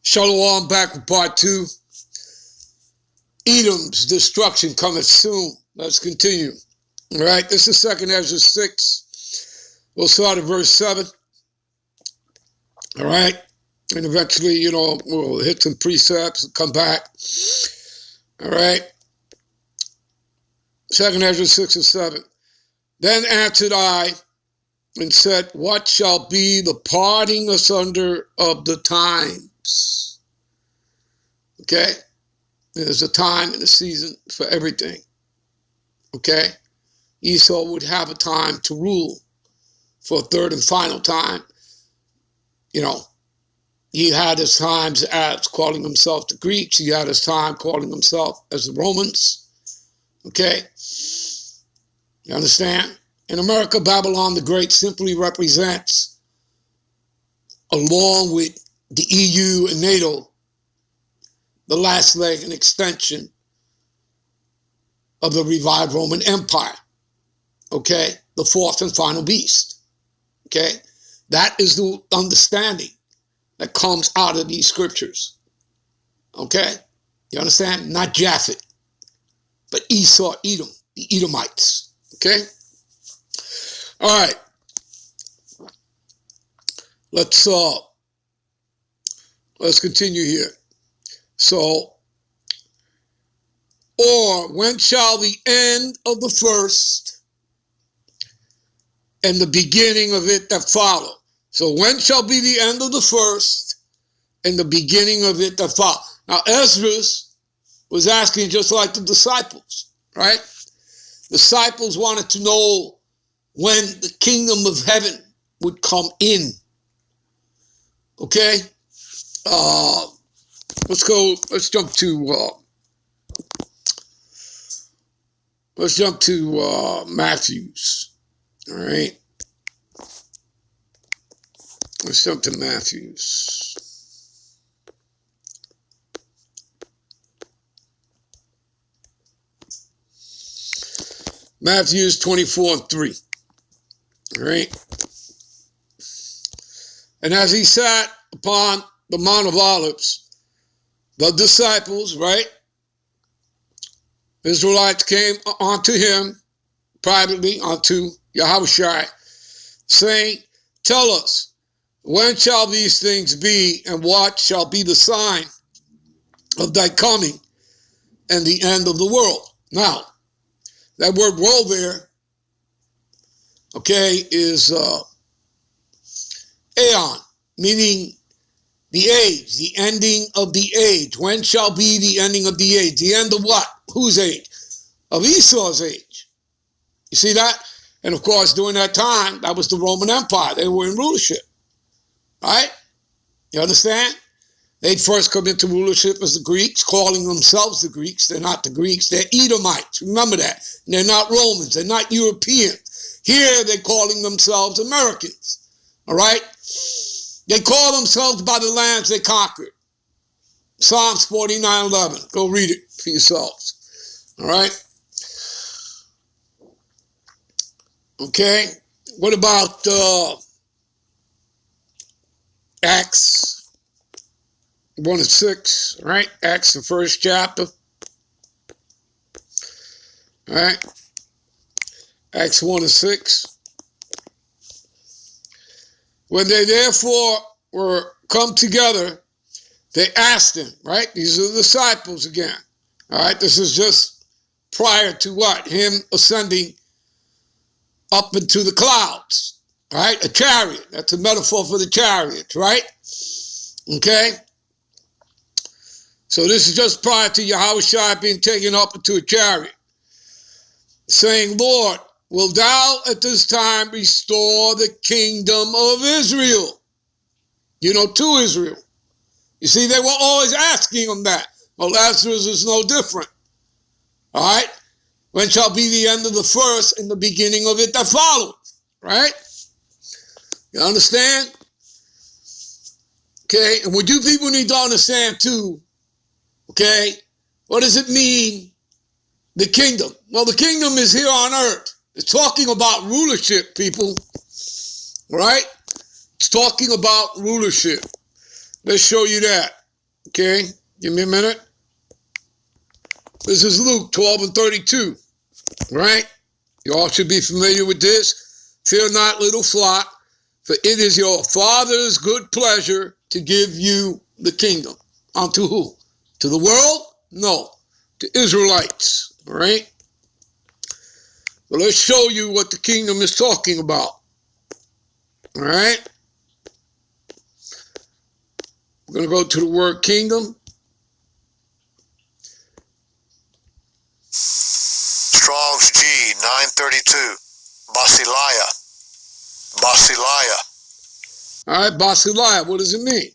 Shalom, back with part 2. Edom's destruction cometh soon. Let's continue. All right, this is 2nd Ezra 6. We'll start at verse 7. All right, and eventually, we'll hit some precepts and come back. All right, 2nd Ezra 6 and 7. Then answered I and said, what shall be the parting asunder of the times? Okay? There's a time and a season for everything. Okay? Esau would have a time to rule for a third and final time. He had his times as calling himself the Greeks. He had his time calling himself as the Romans. Okay? You understand? In America, Babylon the Great simply represents, along with the EU and NATO, the last leg and extension of the revived Roman Empire. Okay? The fourth and final beast. Okay? That is the understanding that comes out of these scriptures. Okay? You understand? Not Japhet, but Esau, Edom, the Edomites. Okay? All right. Let's continue here. So, or when shall the end of the first and the beginning of it that follow? So when shall be the end of the first and the beginning of it that follow? Now Ezra was asking just like the disciples, right? Disciples wanted to know when the kingdom of heaven would come in. Okay? Let's jump to Matthew's. All right? Let's jump to Matthew's. Matthew's 24:3. All right. And as he sat upon the Mount of Olives, the disciples, right, Israelites came unto him privately, unto Yahushua, saying, tell us, when shall these things be, and what shall be the sign of thy coming and the end of the world? Now, that word world there, okay, is aeon, meaning the age, the ending of the age. When shall be the ending of the age? The end of what? Whose age? Of Esau's age. You see that? And of course, during that time, that was the Roman Empire. They were in rulership. Right? You understand? They'd first come into rulership as the Greeks, calling themselves the Greeks. They're not the Greeks. They're Edomites. Remember that. And they're not Romans. They're not Europeans. Here, they're calling themselves Americans. All right? They call themselves by the lands they conquered. Psalms 49:11. Go read it for yourselves. All right? Okay. What about Acts 1:6, right? Acts, the first chapter. All right. Acts 1:6. When they therefore were come together, they asked him, right? These are the disciples again. All right. This is just prior to what? Him ascending up into the clouds. All right. A chariot. That's a metaphor for the chariot, right? Okay. So this is just prior to Yahushua being taken up into a chariot, saying, Lord, will thou at this time restore the kingdom of Israel? To Israel. You see, they were always asking him that. Well, Lazarus is no different. All right? When shall be the end of the first and the beginning of it that follows? Right? You understand? Okay, and what you people need to understand too, okay, what does it mean, the kingdom? Well, the kingdom is here on earth. It's talking about rulership, people. Right? It's talking about rulership. Let's show you that. Okay, give me a minute. This is Luke 12 and 32, right? You all should be familiar with this. Fear not, little flock, for it is your Father's good pleasure to give you the kingdom. Unto who? To the world? No, to Israelites, all right? So let's show you what the kingdom is talking about, all right? We're going to go to the word kingdom. Strong's G 932. Basileia. Basileia. All right, Basileia, what does it mean?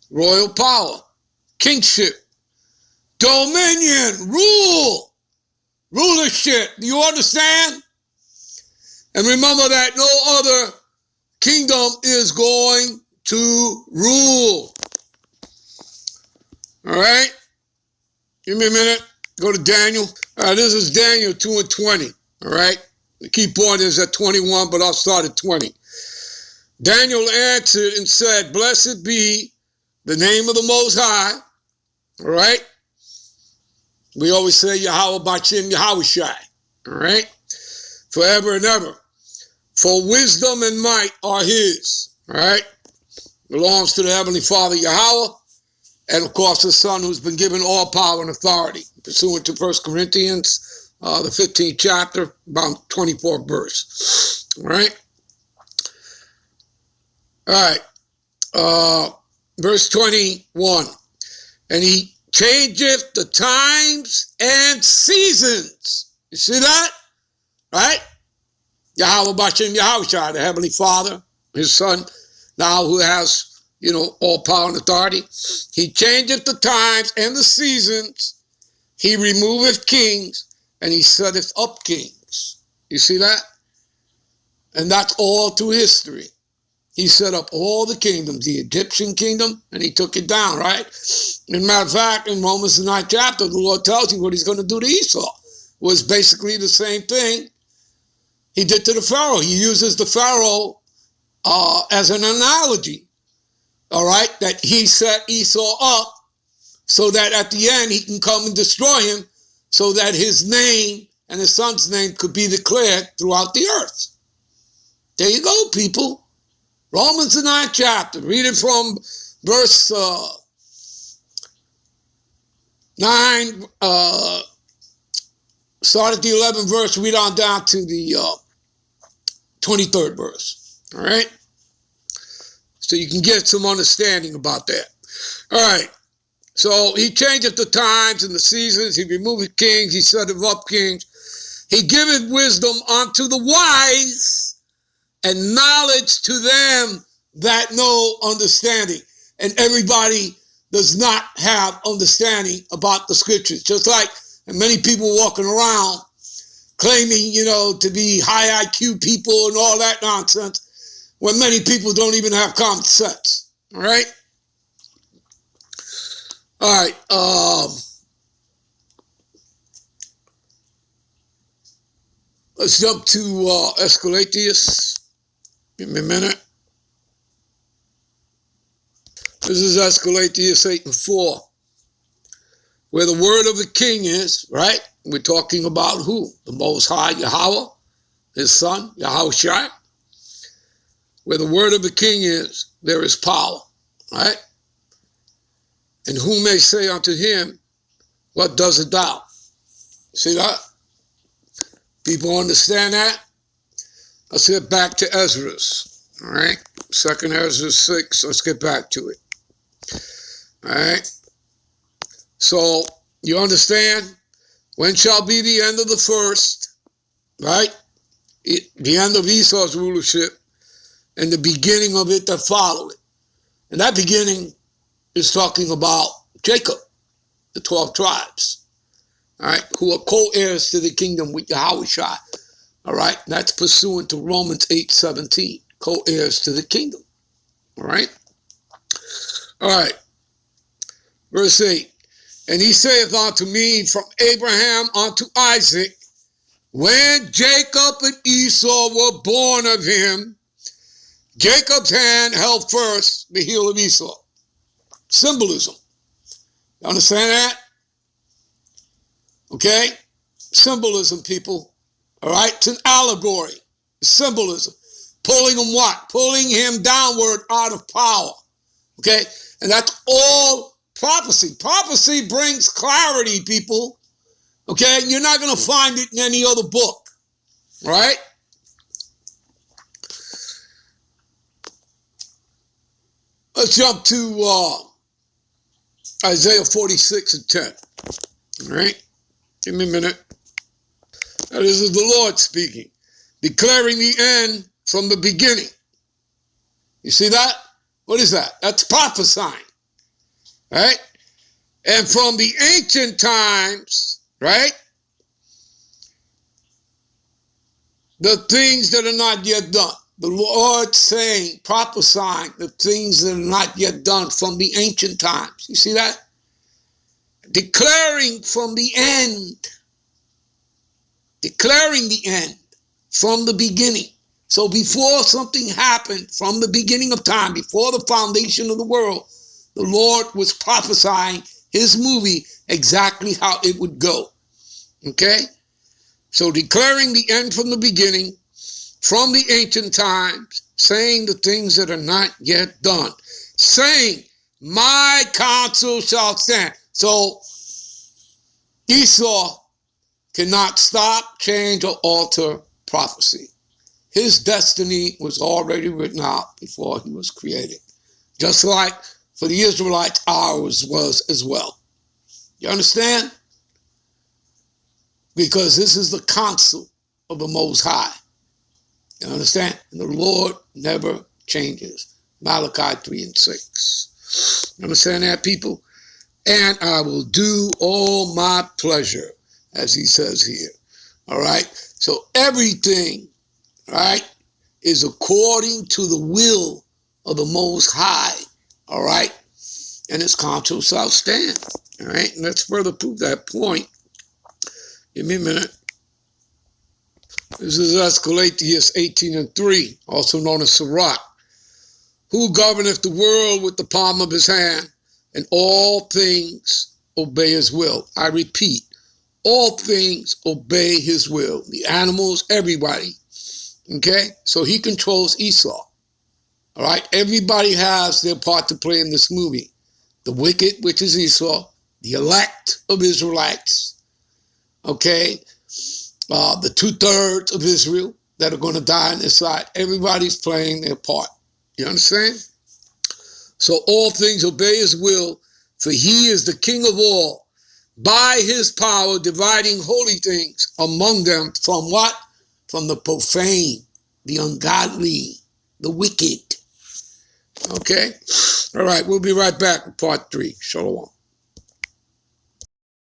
Royal power, kingship, dominion, rule, rulership. Do you understand? And remember that no other kingdom is going to rule. All right? Give me a minute. Go to Daniel. All right, this is Daniel 2 and 20. All right? The key point is at 21, but I'll start at 20. Daniel answered and said, blessed be the name of the Most High. All right? We always say Yahweh B'Shem Yahweh Shai. All right? Forever and ever. For wisdom and might are his. All right? Belongs to the Heavenly Father Yahweh. And of course the Son, who's been given all power and authority. Pursuant to 1 Corinthians, the 15th chapter, about 24th verse. All right? All right. Verse 21. And he changeth the times and seasons. You see that? Right? Yahweh B'Shem Yahweh Shai, the Heavenly Father, his Son, now who has, all power and authority. He changeth the times and the seasons. He removeth kings, and he setteth up kings. You see that? And that's all through history. He set up all the kingdoms, the Egyptian kingdom, and he took it down, right? As a matter of fact, in Romans the 9th chapter, the Lord tells you what he's going to do to Esau. It was basically the same thing he did to the Pharaoh. He uses the Pharaoh as an analogy, all right, that he set Esau up so that at the end he can come and destroy him so that his name and his son's name could be declared throughout the earth. There you go, people. Romans the 9th chapter. Read it from verse 9, start at the 11th verse, read on down to the 23rd verse. All right? So you can get some understanding about that. All right. So he changeth the times and the seasons. He removeth kings. He setteth up kings. He giveth wisdom unto the wise and knowledge to them that know understanding. And everybody does not have understanding about the scriptures. Just like many people walking around claiming, to be high IQ people and all that nonsense, when many people don't even have common sense. All right? All right. Let's jump to Escalatius. Give me a minute. This is Escalatius 8 and 4. Where the word of the king is, right? We're talking about who? The Most High Yahweh, his Son, Yahweh Shai. Where the word of the king is, there is power, right? And who may say unto him, what doest thou? See that? People understand that? Let's get back to Ezra's, all right? 2nd Ezra 6, let's get back to it. All right? So, you understand? When shall be the end of the first, right? The end of Esau's rulership and the beginning of it that followed it. And that beginning is talking about Jacob, the 12 tribes, all right, who are co-heirs to the kingdom with Yahweh Shai. All right, that's pursuant to Romans 8:17, co-heirs to the kingdom. All right. All right. Verse 8. And he saith unto me from Abraham unto Isaac, when Jacob and Esau were born of him, Jacob's hand held first the heel of Esau. Symbolism. You understand that? Okay? Symbolism, people. All right? It's an allegory. Symbolism. Pulling him what? Pulling him downward out of power. Okay? And that's all prophecy. Prophecy brings clarity, people. Okay? You're not going to find it in any other book. All right? Let's jump to Isaiah 46 and 10. All right? Give me a minute. Now, this is the Lord speaking, declaring the end from the beginning. You see that? What is that? That's prophesying. Right? And from the ancient times, right? The things that are not yet done. The Lord saying, prophesying the things that are not yet done from the ancient times. You see that? Declaring from the end. Declaring the end from the beginning. So before something happened, from the beginning of time, before the foundation of the world, the Lord was prophesying his movie exactly how it would go. Okay? So declaring the end from the beginning, from the ancient times, saying the things that are not yet done, saying, my counsel shall stand. So Esau cannot stop, change, or alter prophecy. His destiny was already written out before he was created. Just like for the Israelites, ours was as well. You understand? Because this is the counsel of the Most High. You understand? And the Lord never changes. Malachi 3 and 6. You understand that, people? And I will do all my pleasure, as he says here. All right? So everything, right, is according to the will of the Most High. All right? And his counsel shall stand. All right? And let's further prove that point. Give me a minute. This is Escalatius 18 and 3, also known as Sirach. Who governeth the world with the palm of his hand, and all things obey his will. I repeat, all things obey his will. The animals, everybody. Okay? So he controls Esau. All right? Everybody has their part to play in this movie. The wicked, which is Esau, the elect of Israelites, okay? The 2/3 of Israel that are going to die on this side. Everybody's playing their part. You understand? So all things obey his will, for he is the king of all, by his power dividing holy things among them from what? From the profane, the ungodly, the wicked. Okay? All right, we'll be right back with part 3. Shalom.